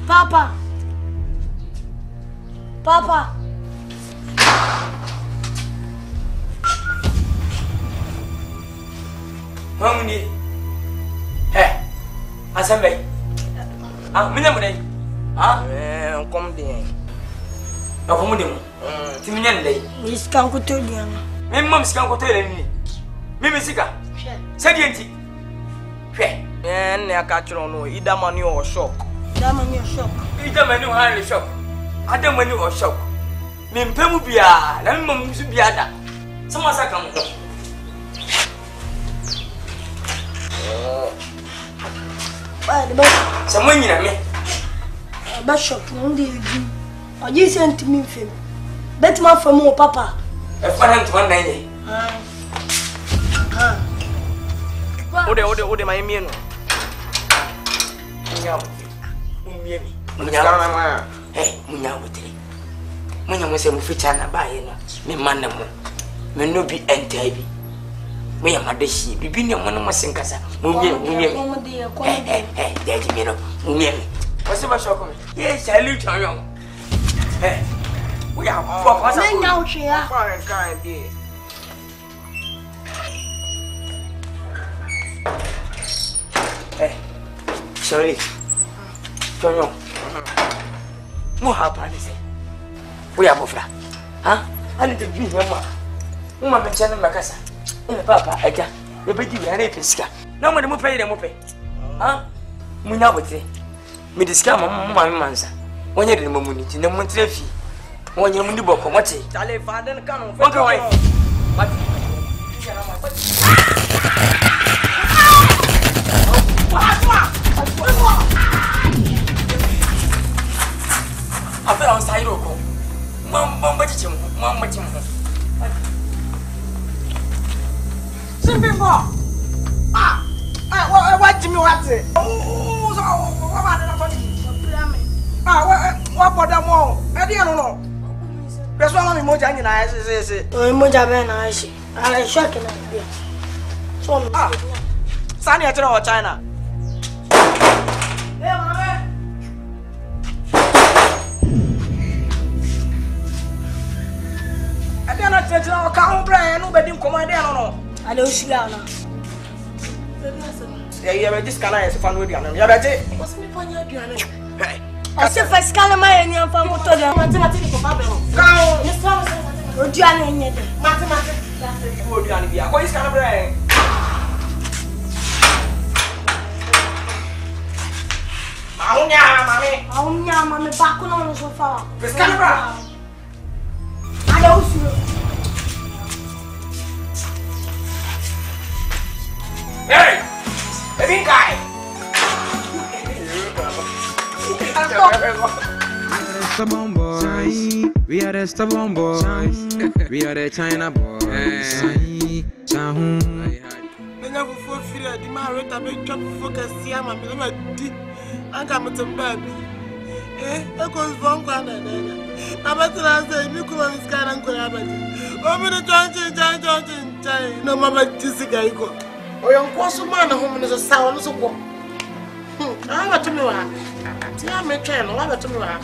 Papa. Papa. Mamuni. Hey. Asambe. Ah, mina mo dai. Ah, kom din. Ako mo din mo. Ti minyan dai. Iskan ko to dia na. Me mam sika ko to ile ni. Me sika. Sadi enti. Hwe. Ne aka chiro no, ida mani o shock. Da mani o shock. Ida mani o han shock. Ada mani o shock. Me mpemu bia, na me mam su bia da. Sama saka mo. Someone you know me. Bishop, no dey do. O ji sent me fam. Bet ma fam o papa. E fa han to man nan Ode my mie no. Munya. Umie mi. Munya na ma. Munya wotire. Munya mo se mo ficha na bae no. Me man na mo. Me no bi entai bi. Me ya madashi bibi ne mo no mo senkasa. Mumie. Daddy me no. Mumie mi. What's the matter with me? Yes, I look on you. Hey, we are for us. Me now chia. Fine, kind be. Hey, sorry. Tonyo. Mo happen is. We are bofra. Huh? I need to be here, ma. Uma me chana makasa. Papa, aja. We be di are pesika. Na mo de mo pay. Huh? Munya bote. Me disca mama mansa. Wonye de mamuni ti na montre fi. Wonye mu ni boko mote. Chale faden kanu. Okay, why? What? After on side oko. Mama chichim. Simple. What Jimmy what? Oh, so what about what for them all? I don't know. That's why I'm emoji and I say. Emoji ben na shi. I shock na bi. So Sani atira China. Eh mama. I don't know atira ka brand no be command no. Ale osula na. Yeah, this can I fan with you. Yeah, better. What's me panya aduane? I say first can my any am fam to dem. Mathematics ko ba be no. Go. Yes, oduane nye de. Mathematics. Oduane bia. Ko is can brand. Aunya mami ba ko no so fa. This can brand. Ale osula. Hey! Evin kai. Stubborn boys. We are the stubborn boys. We are the China boys. Menya fufu firi di ma reta be twa fufu kasia ma me ma di anga mutumba bi e ko zvon kwa na na abatira se mi ko mi skana ko ya ba o mi no change no mama tisika iko oyo nkoso ma na ho me so sawo no so ko anga tumi wa ti ya me twa no wa tumi wa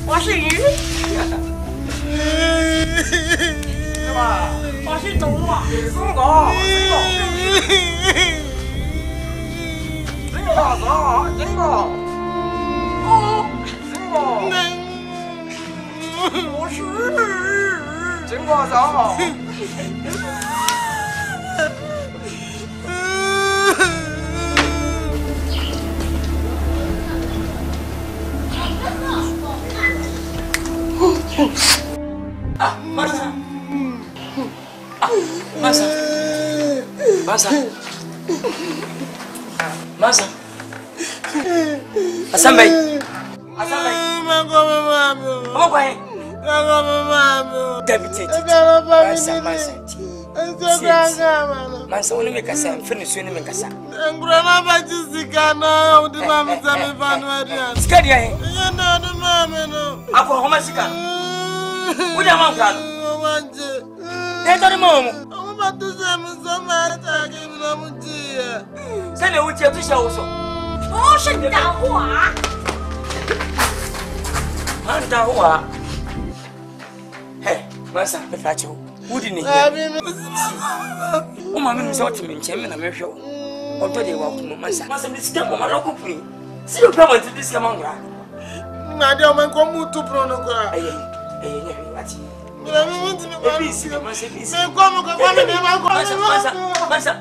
我是鱼。我是动物。Masa. Asambe. Masa woni me kasa mfini so ni me kasa. Ngura na ba jisika na odi ma mzame fanu adia. Skadi ya he. Yenda no no me no. Ako homa sika. Uja ma ngano. Wanje. Neto mom. I'm about to say I'm so mad I gave them dear. Send a witch to show so. Oh, shut down. Hanta wa. Hey, masa me facho. Wudi ni. O ma me so timi nche me na me hwe. O to de wa ko masa. Masa me sika mo ma loko pui. Si o payment this come on gra. Na de o man ko mu tu pro no gra. Aye, nye hwe ati. Masa.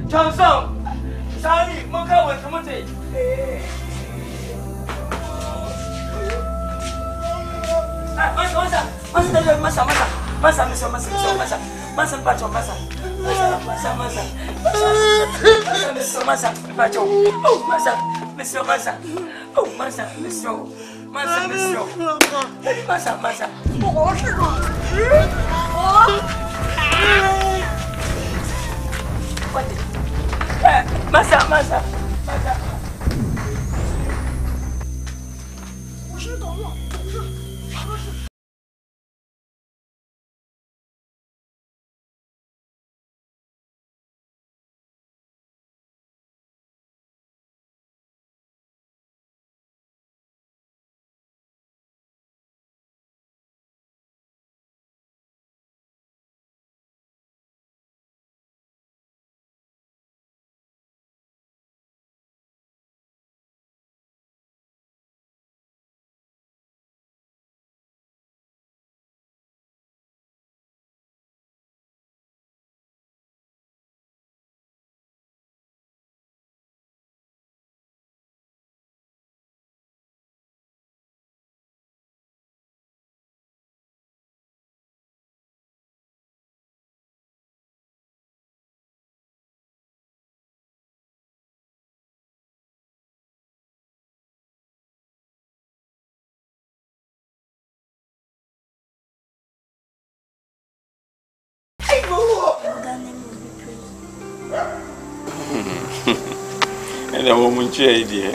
Johnson, sorry, Moka will come to Masa. And a woman chair, dear.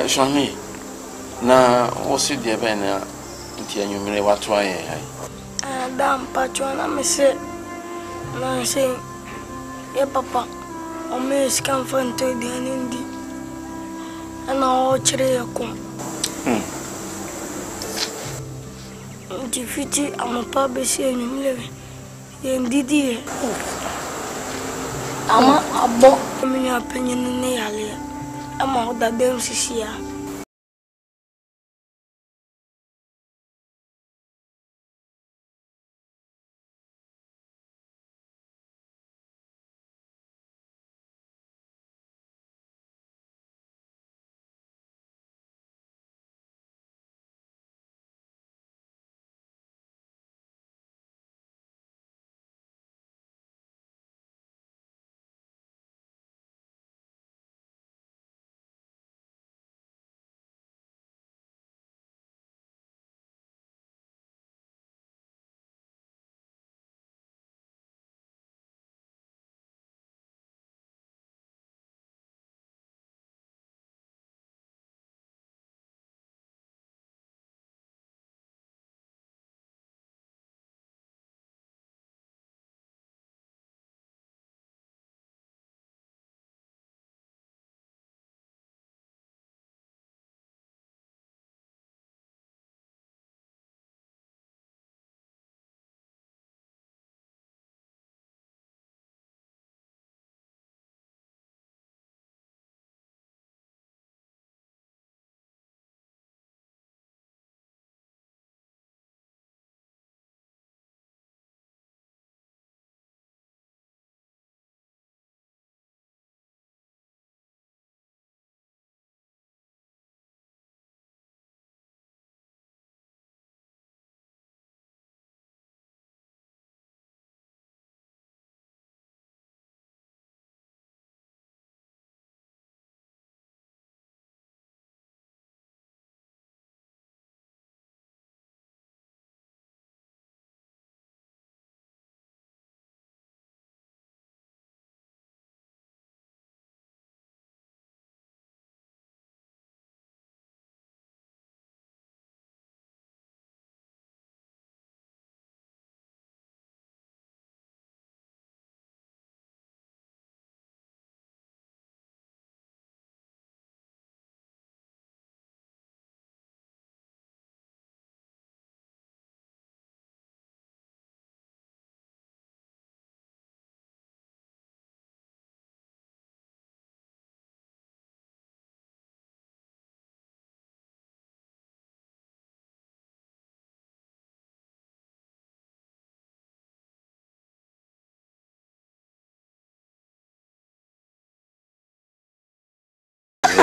Shami, now what's it, dear Benna? Until you may what try. Damn, Patrona, me say, no, say, yeah, Papa, or me is come from to the Indi, and all cherry come. Defeated, I'm a public saying, living. Indeed, I'm a book, in your opinion, in the alley. I'm all that damn Cecilia.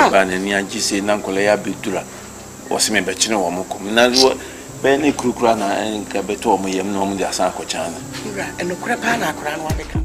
ba na ni agye se na nkola ya bedura wo se me be kine wo mokom na be ne kurukura na nka beto wo yem na wo de asan akocha na ura enokure pa na akora no abeka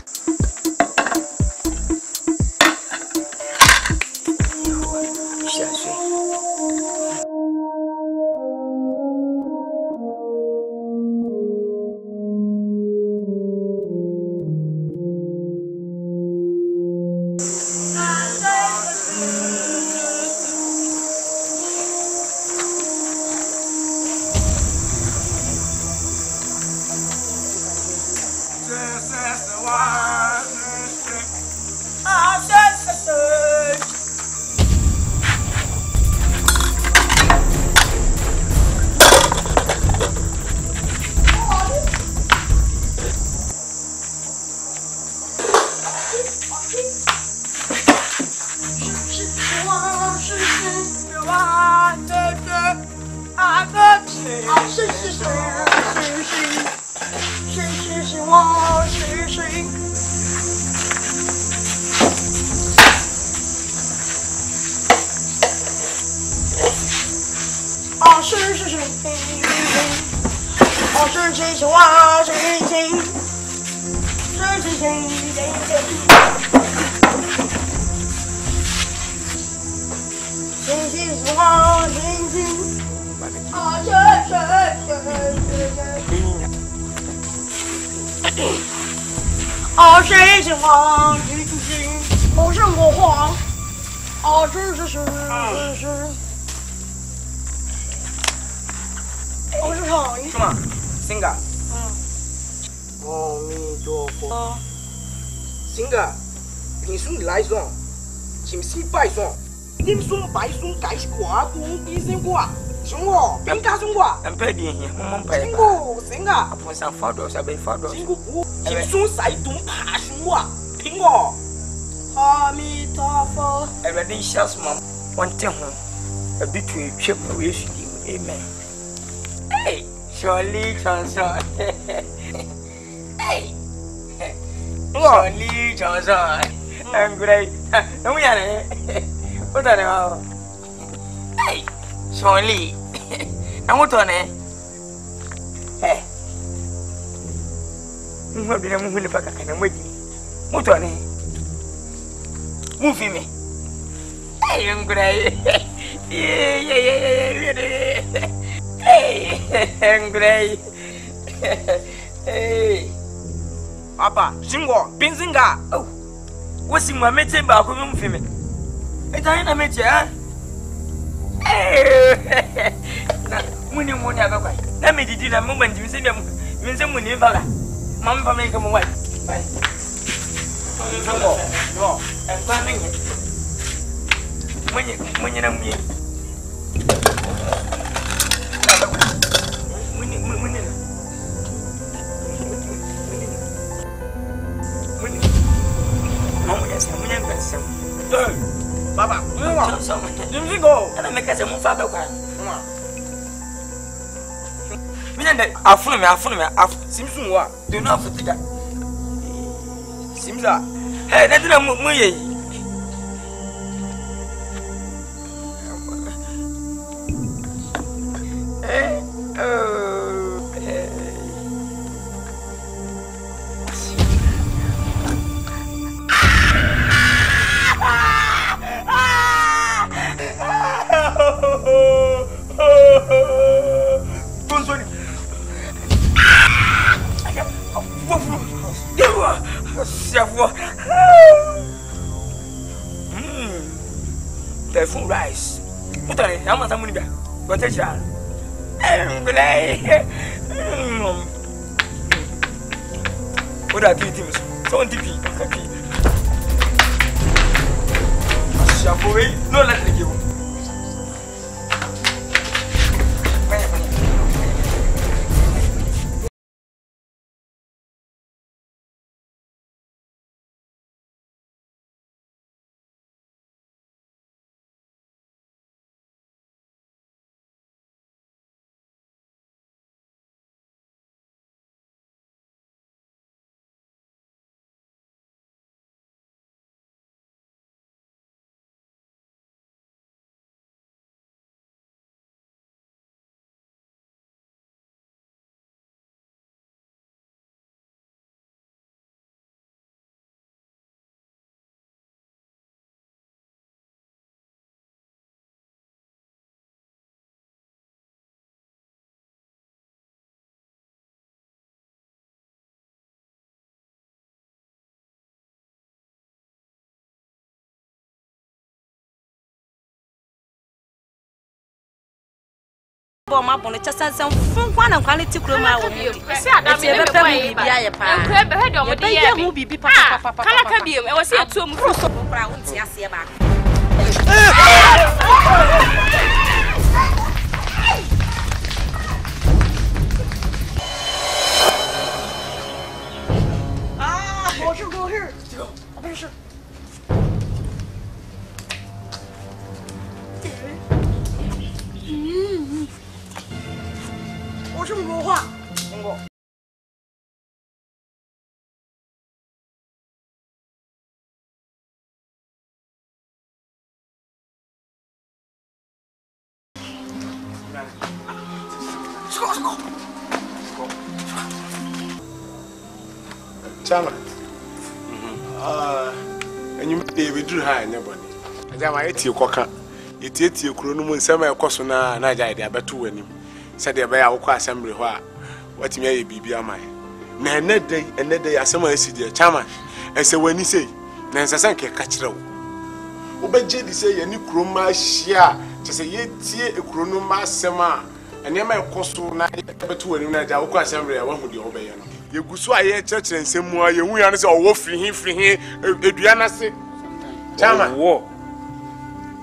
Singa. Oh, me do for. Singa. Ni sung lai song. Chim si bai song. Nim sung bai sung gai kwa tu bi sing kwa. Sung wo, bian ka sung kwa. Am pe di hi, mo pe. Singo, singa. Apon san fa do sa be fa do. Singo bu. Chim sung sai tung pa sung wa. Ping wo. Ha mi ta fa. Everything shas mom. One thing ho. A bit we chip we should do. Amen. Hey. Surely, Johnson. Hey, Surely, Johnson. I'm great. No, we are. What are you? Hey, Surely. I'm what on it? Hey, you have been moving the back and waiting. What on it? Moving me. Hey, I'm great. Yeah. Hey, Angry. Hey, Papa, Singo, Binzinga. oh, what's in my meeting back home for me? It's a meet ya. Hey, when you won't have a way. Let me did a moment you see them. You say, when you have a mamma make them away. Bye. No, I'm coming. When you know me. Papa, you go and I make us a move father. I follow me, Simpson, what? do not forget. Simsa. Hey, that's not me. Perfume rice. What are you? How much money? What is that? What are things? So deep. No, let me give. bomb up on the chest and some fun one and quality cream. I will be a papa. I was here to move so brown. Go here. Go. I'm sure.我这么说话，通过。Chama. And you may be too high, nobody. As I might you cocker. It is your chronom and some cosona, and I bet to win him. Said the bear will assembly what may be mine. Nay, net day and that day, as someone see dear Chama. And so when you say, Nancy Sanke catch row. Obey Jady say a new chroma share to say yet a chronoma sema, and near my costo night, but to win that I will assembly. I want to obey. You go so I church and say more. You will answer or free him, Adriana say, Chama, war.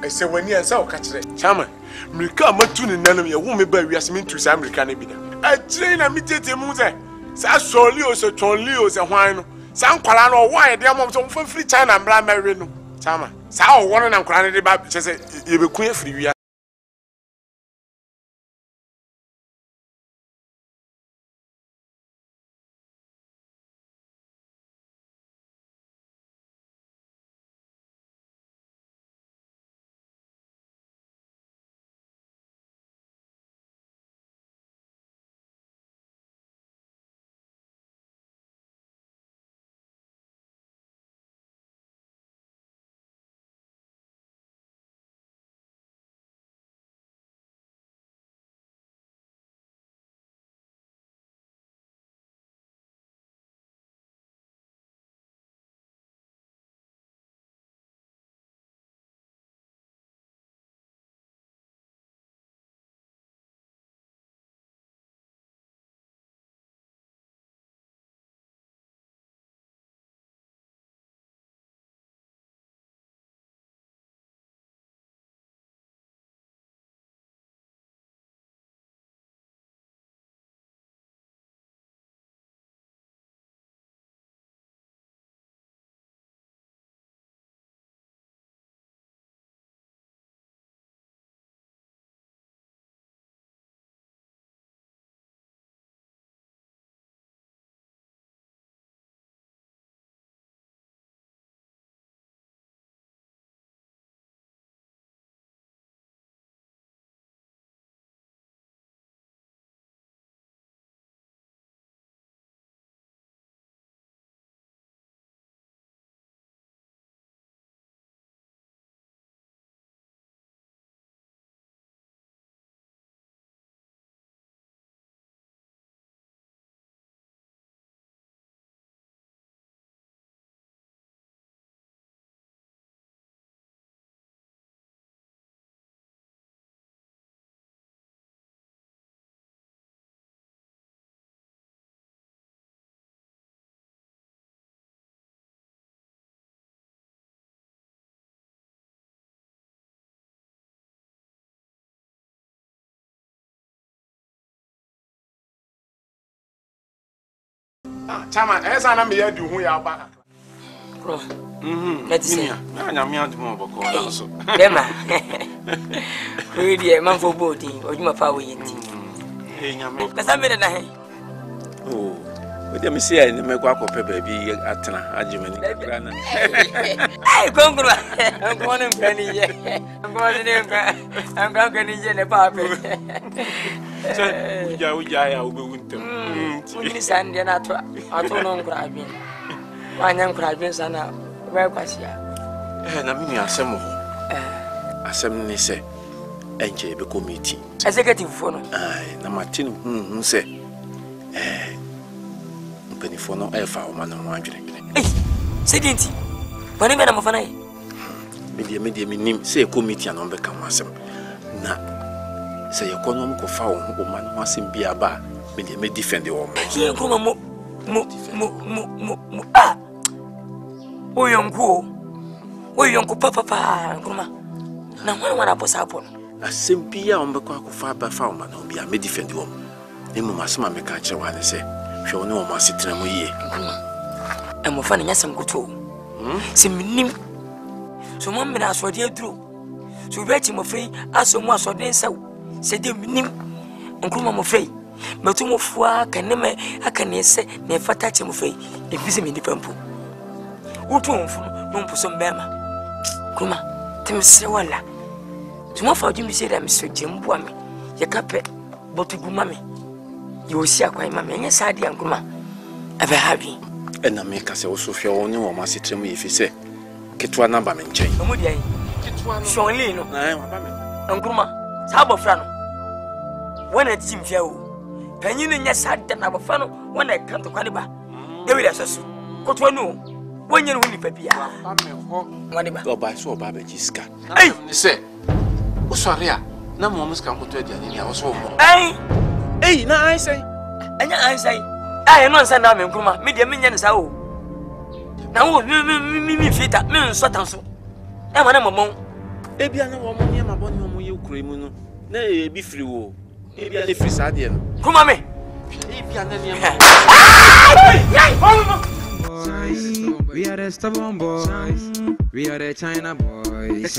I say, when you answer, catch it. Chama, Mika Matun and none of your woman by Yasmin to some American. I train a meeting to Muse. Sasso Leos or Ton Leos and wine. Some Colano, why they are some free China and Bram Marino. Chama, Sao one and crying about just you be queer free. Chama, essa na me do hu ya ba. Bro. Let's see. Na me adu mo boko na so. Dema. We dey man for body, ojuma fa we yenti. Nyame. Pesa me na he. Oh. We dey me say ni me kwa kope ba bi atena ajimani kra na. Ai kongro. Ngone mpeni ye. Ngone ne nka. Anga kani je ne pa pe. Uja ya ubewuntem. Uni sande na to no nkra bi. Wanya nkra bi sana we kwasia. Na me asem ho. Asem ni se enche be committee. Executive for no. Ai na matinu se penifo no efa o mano ho adwene. Sedenti. Bani me na mo fa na media nim say committee na on be kan asem na Say you come ko fa wo man ho asem bia ba me dey me defend the woman. Ye kuma mo ah. Oyonko papa kuma. Na wana bosa apo. Asem bia wo be ko fa ba fa wo man ho bia me defend the woman. Emu masema me ka kire wa ne say hwe wo ne wo masitena mo yie. Emu fa ne nyasem goto. Se minim. So mo me na asode aduro. So beti mo free aso mo asode nsaw. Se de minim. Nkruma mo free. Metu mo fua kaneme akane se na fata che mo free. E bisi me nipa mpo. Utu onfu no mpo so mbema. Kuma temse wala. Tuma fa odimi se da me so jembu ame. Ye kape botugu mame. Yo si akwa mame nya sade ankuma. Abe habi. Ena me ka se wo so hwe wo ne wo masitrem ye fi se ketwa namba me nchen. Omudi ai. Ketwa no. Shonli no. Na wa ba me. Ankuma sa bofra no. Wana timfia o. Panyin nya sade na bofra no wana kanto kwani ba. Dewi da soso. Kotwa no. Wonye no nipa bia. Ba me ho. Wani ba. Oba so oba be jiska. Ei, ni se. O sori a na mo muska nkoto adiane ni a wo so mo. Ei, na ai sei. Anya ai sei. Ai no nsa na me nkuma. Me de menya nsa o. Na wo mi fita, me nso tanso. E ma na momon. E bia na wo mo nye ma boni wo ye ukure mu no. Na e bi free wo. E bia le free sa de no. Kuma me. E bia na ne We are the stubborn boys. We are the China boys.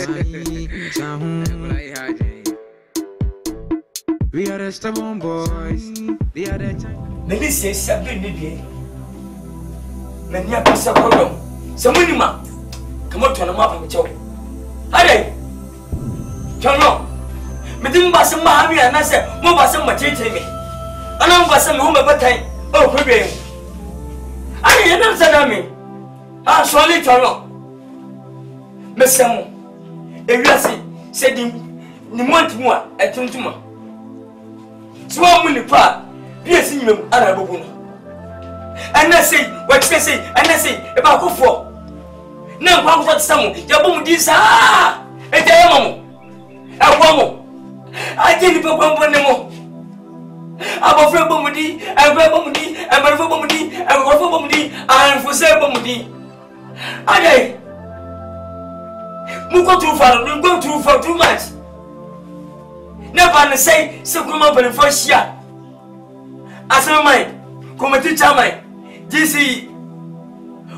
We are the stubborn boys. We are the China. Maybe say something maybe. Many a person problem. Somebody ma. Come on to the map and chow. Hurry. Chow. Me didn't buy some mahami and I said, move us some material me. And I'm some home about time. Oh, quick. I didn't answer me. Ah, surely chow. Miss Samu. If you see, said him, the month more at Tuntuma. So I'm willing to part. Yes, you are a baboon. And I say, what they say, and I say, about who for? Now, one for some, your boom this, ah, a diamond, a woman. I didn't put one more. I'm a friend Bomudi, I'm a Bomudi, I'm a Bomudi, I'm a Bomudi, I'm for sale Bomudi. I go too far, we go too far too much. Never say, so come up in the first year. As a mind, come to Chamai, GC.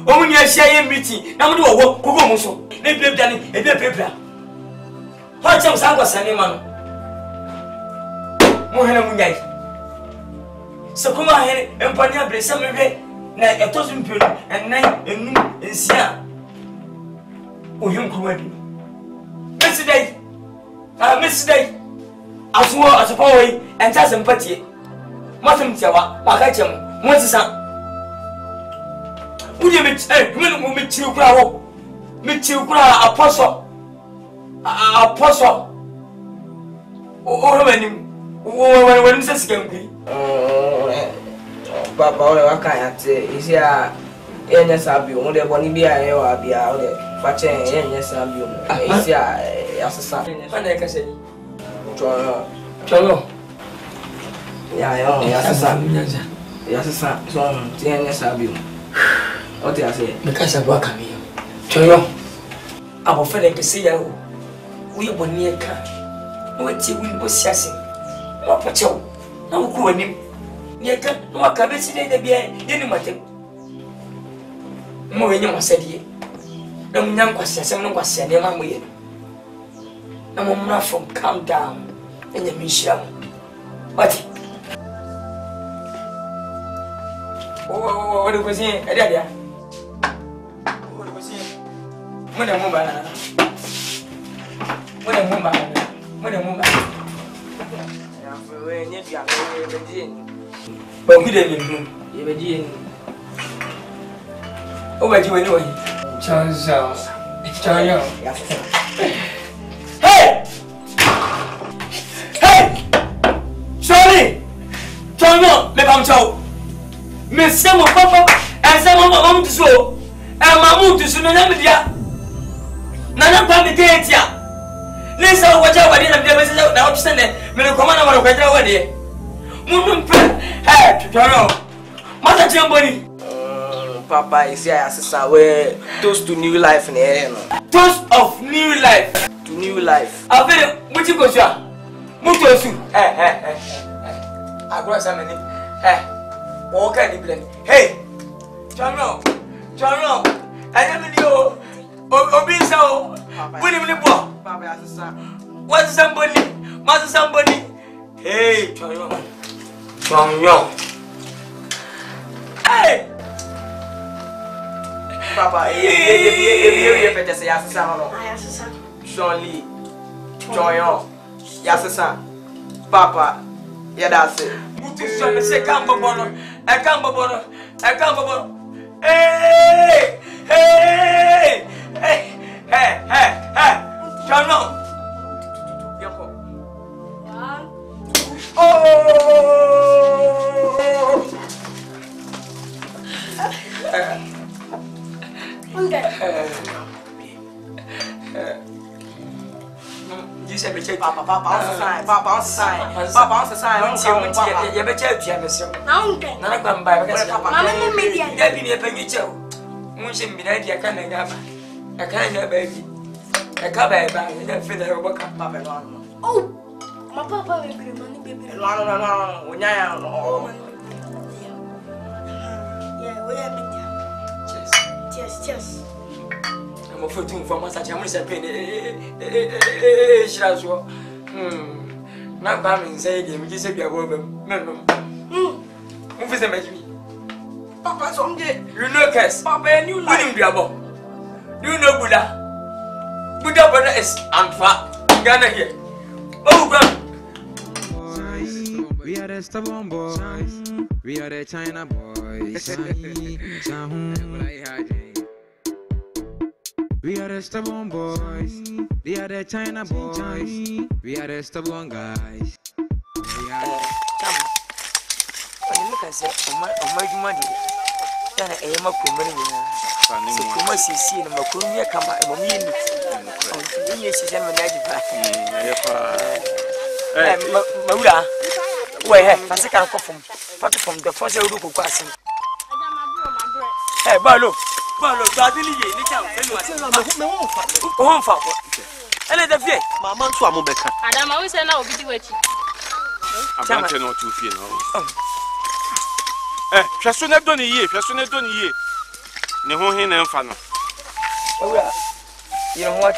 Only a share meeting. Now do a walk, Kugomuso. They play Danny, a bit paper. What some Sangas animal? Mohana Mungai. So come ahead and Panya Bless some day, night a dozen people, and night and noon and Sia. Oh, young Kuwabi. Miss Day, Miss Day. As well as a boy and just sympathy. Matum Jawa, Makacham, Monsa. Would you meet you crowd? Meet you crowd, apostle. Apostle. Oh, when this can be. Papa, what can I say? Is here, yes, I'll be only one be I or be out there. But yes, I'll be is here as a son. And I can say, Cholo. Yeah, yes, sir. So, yes, I'll be. What do I say? Because I work at me. Cholo, I will feel to see you. We are near car. What you will be assessing. What patrol? No, who are him? Near car, no, I can't see the beer, any matter. More than you said ye. No, young question, someone was saying, Mamma. No more from calm down in the mission. What? What was he? What was he? When a woman. When a woman. When a woman. But we didn't do. Oh, but you anyway. Charles. Hey! Hey! Sorry! Turn on, make I'm so. Miss Sam of Papa and some of my mom to show. And my move to Sunamedia. Nana Pamitia. Listen, watch out, I didn't have now to send it. Me come on over the way. Mum hey, Toro. Mother Jamboni. Papa, is here as a way toast to new life in here. Toast of new life. To new life. I'll be what you go to. Mutosu. I got some money. Walk at the hey, John, I am in you. Obisa, William Papa, what's somebody? Mother somebody? Hey, John, hey, Papa, you better say yes, son. John Lee, John, yes, son. Papa, yeah, that's it. Say, come, Bobono. I come, Bobono. Hey, hey, hey, John. Oh! You said, Papa, Papa, sign. You better tell me so. Now, I'm by because Mamma Media, there be a penny show. Munching be ready, I can't have. I can't have baby. I can't buy and then feel the work up, Papa. Oh, my papa will be money, baby. No, when I am. Yeah, we are media. Yes. I'm a foot for massage. I'm just a penny. Not coming, say, you said you're over. Who is the magic? Papa, someday. You know, Cass. Papa, and you like you know Buddha. Buddha brother is Amfa. Ghana here. Oh, God. We are the stubborn boys. We are the China boys. We are the stubborn boys. They are the China boys. We are the stubborn guys. Look at that. Oh my money. Then I am a woman. So you must see him. A Kunia come back. Oh, yes, she's a Maura. Where has a car from the first look of passing? Hey, Barlow, Daddy, home for and let the fear. Mamma to a Mobeka. Adam, I always say now, be with you. I'm not to feel. Just soon I've done a year, just soon I've done a year. No, he never found. You know what?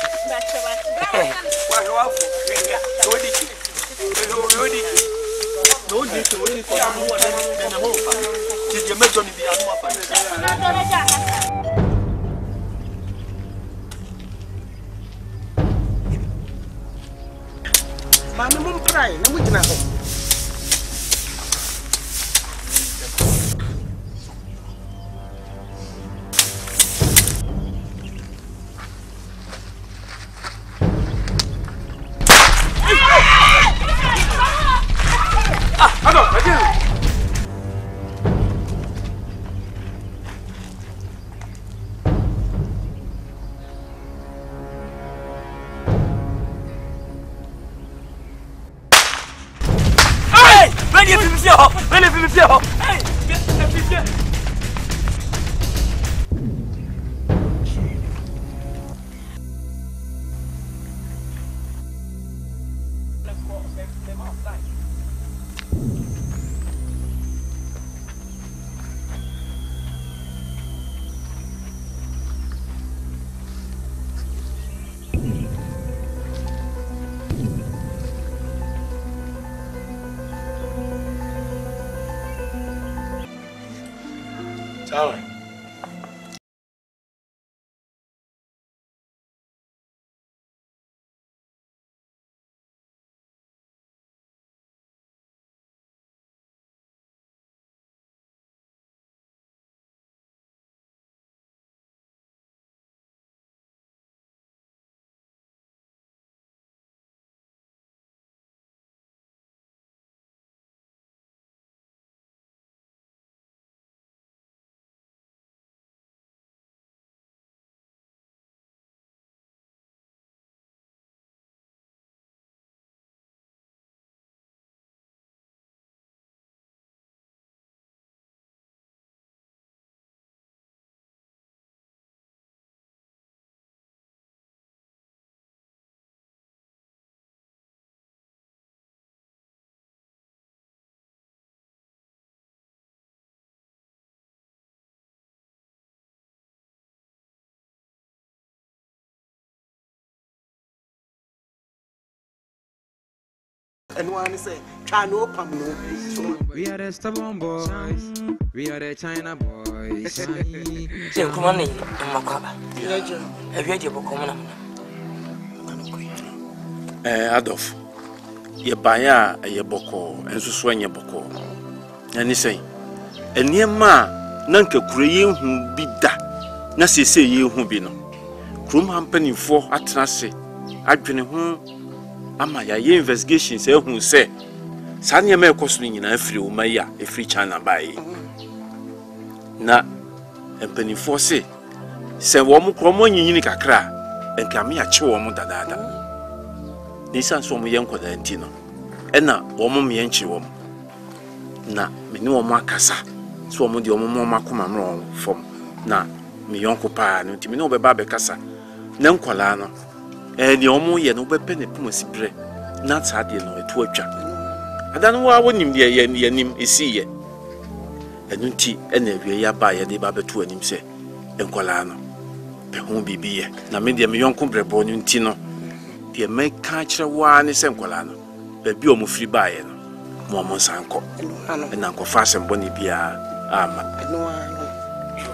no need to wait for someone and a home. Did you mention the Mamma won't cry, and we can have. Sorry. and one say, try no pam no. We are the stubborn boys. We are the China boys. Say, come on in, Makaba. Have you ever come on? Adolf, ye baya a ye boko, and so swing ye boko. And he say, and near ma, Nanka Korean who be that. Nasi say you who be no. Krum hampany for Atrase. I've been home. Ama ya investigation say who say. Sanya me costing in a free umaya, a free China by. Na, and penny for say. Say woman cromon unica cra, and come here chew woman dada. Nisan so me young Codentino. And na woman me and chi woman. Na, me no more cassa. So mo di omo makoma wrong from na me yonko pa no ti me no be ba be kasa na nkwala no di omo ye no be pene puma sibre na tade no etu atwa adan wa wonim de ye nim esi ye enu ti na awie ya ba ye de ba betu anim se nkwala no be ho bibi ye na me de me yonko brebo no ti no de me ka kire wa ne se nkwala no be bi omo firi ba ye no mo sanko na nko fa sembo ni bia ama No,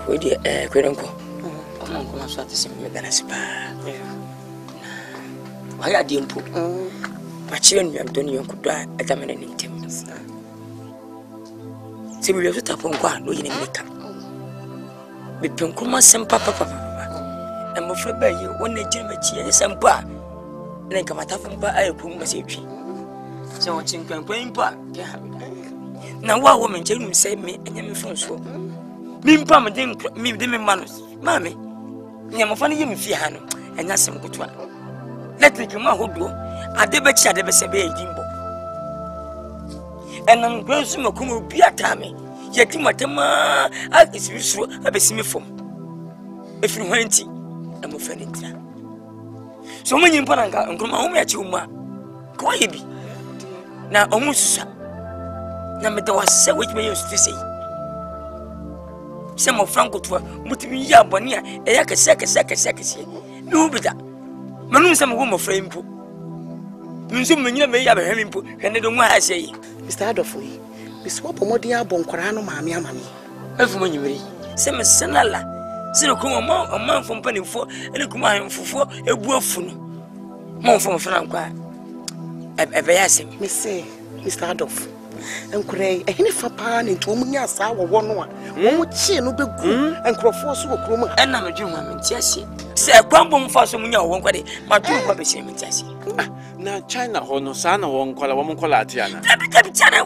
We did Querenco. Come on, come on, so to see me Benasipa. Why are you put? But children, you have done your could die at a minute in 10 minutes. See, we have to tap on one, no, you need to be Pinkuma, some papa. I'm afraid by you when they gym at you, some bar. And I come at up and buy a boom message. So what's in Grand Park? Now, what woman Jane say me and your phone so. Mimpa me de me manus. Mammy, I'm a funny you fiano, and that's some good one. Let me come out who do. I debate Shadabesebe Jimbo. And I'm going to Mokumu Piatami. Yet, Matama, I is useful, I be semi from. If you went, I'm offended. So many important and come home at you, ma. Quiet. Now, almost. Now, there was so which we used to say. Some of Franco to Mutiya Bonia, a second. No, but that. Manu some woman frame put. Munsum may have a hemming put, and they don't want to say. Mr. Adolf, we swap a modia bon corano, mammy, mammy. Everyone you read. Some Sanala. Sino come a month from penny for, and a command for a wolfun. More from Franco. Ever ask him, Miss say, Mr. Adolf. And cray, a henny for pan into Munya sour 1 1. One chin will be good and cross over Croma. And I'm a German, Jessie. Say a crumble for some young one, my two puppies, Jessie. na China hono sana wonkola womonkola atiana. Tabi China.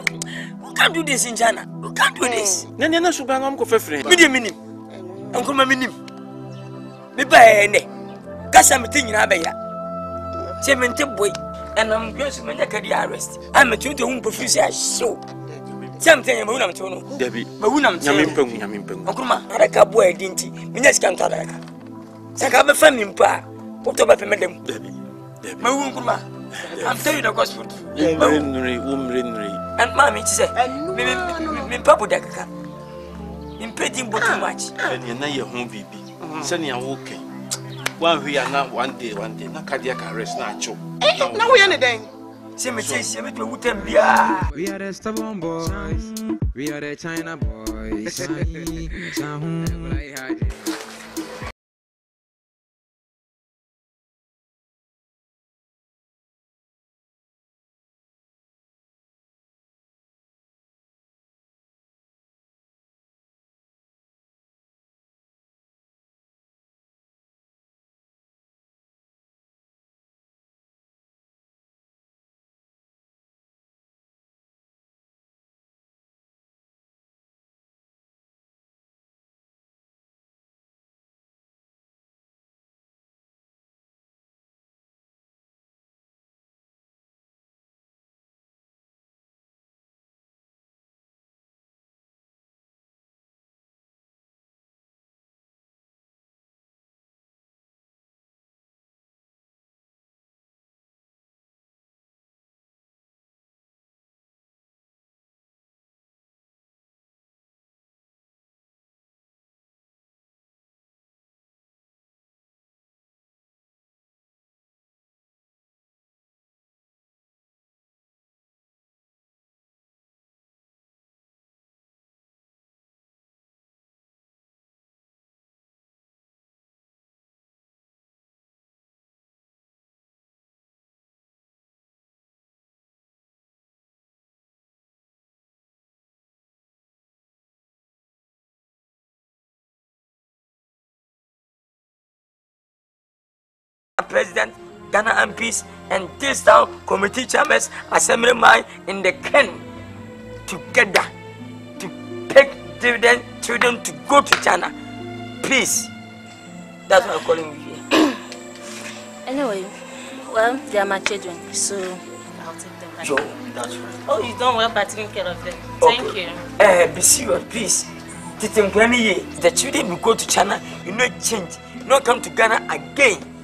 We can't do this in China. We can't do this. Nene na suba na mko fefre. Minim. Uncle minim. Me ba ene. Kasa me tin nyina ba ya. Se me ntem boy. And I'm going to make a arrest. I'm a tutor who profuse a show. Something I'm going to know. Debbie, but when I'm telling Yamin Uncle Ma, I can't boy, didn't he? Minas can't tell her. Sakaba family pa. What about them? Debbie. My uncle Ma. I'm telling you the gospel. Umrinri. And mammy said, me papa daka. Impeding but too much. And you're not your home baby. Sending a walking. One we are not one day, not cardiac arrest, not choke. Now we are anything. Cemetery, we are the stubborn boys. We are the China boys. President, Ghana MPs, and this town committee chairmen, assemblymen in the Ken together to take dividend children to go to China. Please. That's why I'm calling you here. Anyway, well, they are my children, so I'll take them back. Joe, that's right. Oh, you done well by taking care of them. Thank you. Be serious, please. The children will go to China, you know, change, you not come to Ghana again.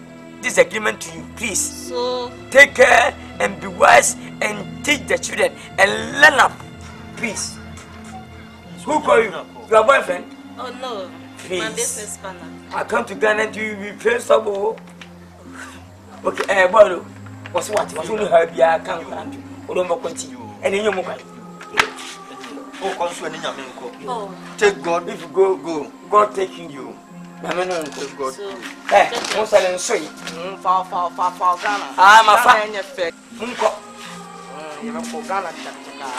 This agreement to you, please. So take care and be wise and teach the children and learn up, please. Who call you? Your boyfriend? Oh no, please. My business partner. I come to Ghana to be friends of all. Okay, boy, what's what? What's only her be a can't continue. And then you move. Oh, take God. If you go. God taking you. Take God. Most of them say, Far Ghana. I'm a fan. You have for Ghana.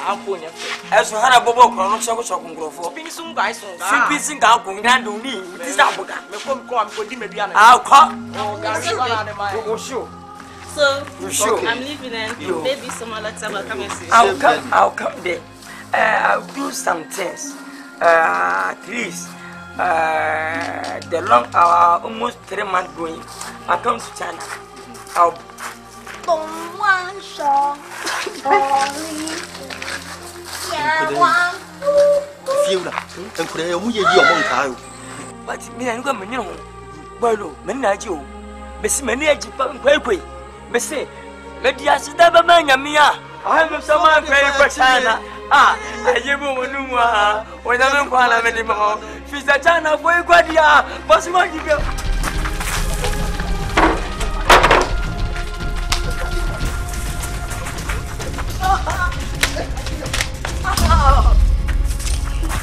I'm pulling your face. As you had a bobo, I'm not talking for Pinsum guys. Pinsing out going down to me. This is our book. I'll come. Oh, sure. So, I'm leaving and maybe some other time I'll come and see. I'll come there. I'll do some things. At least the long hour, almost 3 months going. I'll come to China. I'll one song. But me and go, Bolo, Menajo, Miss Menaji, Quay, Messy, Medias, never mind, Mia. I'm someone very for China. I give you when I'm going to make him home. She's a China for Guadia, but what you go.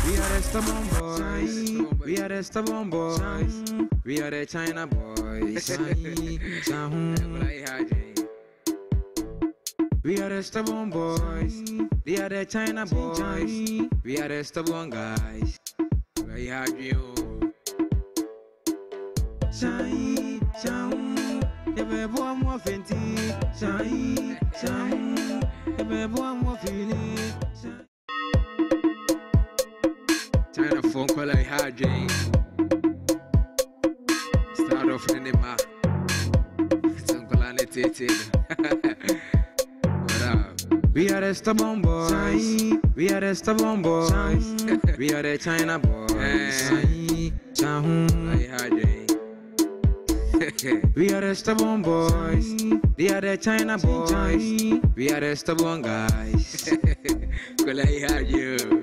We are the stubborn boys. We are the stubborn boys. We are the China boys. We are the stubborn boys. They are the China boys. We are the stubborn guys. We have you. Shine, shine. The baby one more fenty. Shine, shine. The baby one more feeling. China phone call like hard Jane. Start off in the mark. It's Uncle Annotated. We are the stubborn boys. We are the stubborn boys. We are the China boys. We are the stubborn boys. They are the China boys. We are the stubborn guys. Go like you.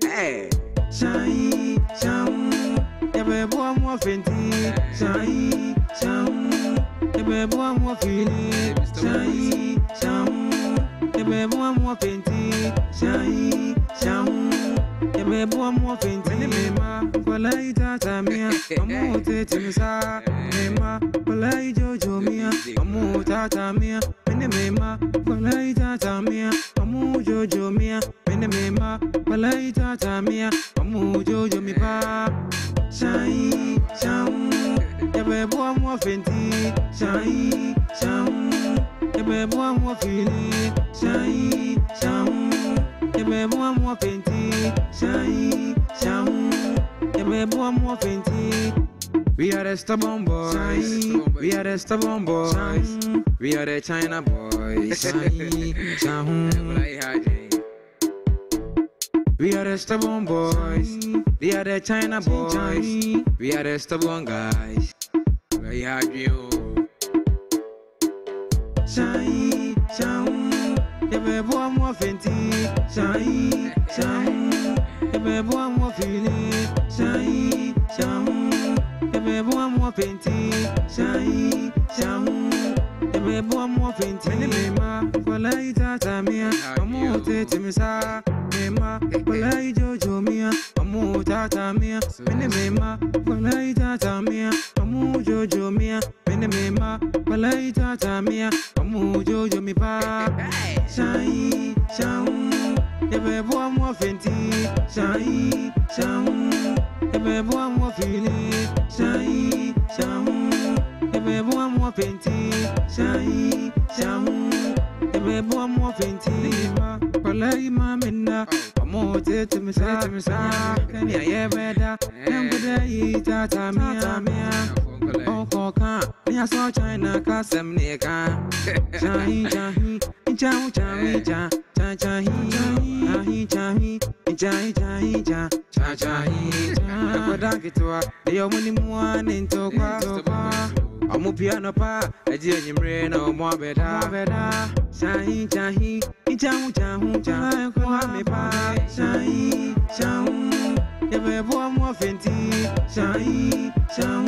Hey. Shine, shine, the baby one more fenty. Shine, shine, the baby one more feeling. Shine, shine, the baby one more fenty. Shine, shine, the baby one more fenty. Mema, polai tata mia, amu tete misa. Mema, polai jojo mia, amu tata mia. Mema, polai tata mia, amu jojo mia. Mema, polai tata mia. Jojo mi pa, shine, shine, the baby one more fenty, shine, shine, the baby one more feeling, shine, shine, the baby one more fenty, shine, shine, the baby one more fenty. We are the stubborn boys, we are the stubborn boys, we are the China boys, shine, shine. We are the stubborn boys. They are the China boys. We are the stubborn guys. We have you. Shine, shine. The baby one more fenty. Shine, shine. The baby one more feeling. Shine, shine. The baby one more fenty. Shine, shine. The baby one more fenty. Mema, polai tata mia. Amu tete misa. Mema, polai jojo mia, amu tata mia. Mema, polai tata mia, amu jojo mia. Mema, polai tata mia, amu jojo mi pa. Shine, shine, the baby one more fenty. Shine, shine, the baby one more feeling. Shine, shine, the baby one more fenti, shine, shamu. Ebe bo mo fenti, ma, palai ma minna. Amo te me sa, kani aye beda, embuda ita tamia. Oko ka, ni aso China kasem ne ka. Shine, shine, chau chau cha, cha cha hi, chahi, cha cha hi. Akwadakitwa, eyo muni muane ntokwa. Amu piano pa, eji enyimre na omo abeda. Shahi, chahi, chau cha, kwa me pa. Shahi, chau, ebe bo mo fenti. Shahi, chau,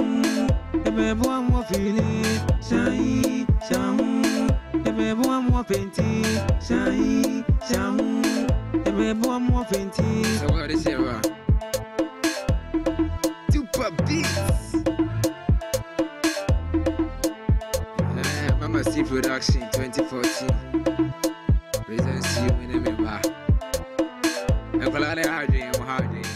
ebe bo mo fili. Shahi, chau, ebe bo mo fenti. Shahi, chau, ebe bo mo fenti. So what is it? Super beats. Mama C Production 2014.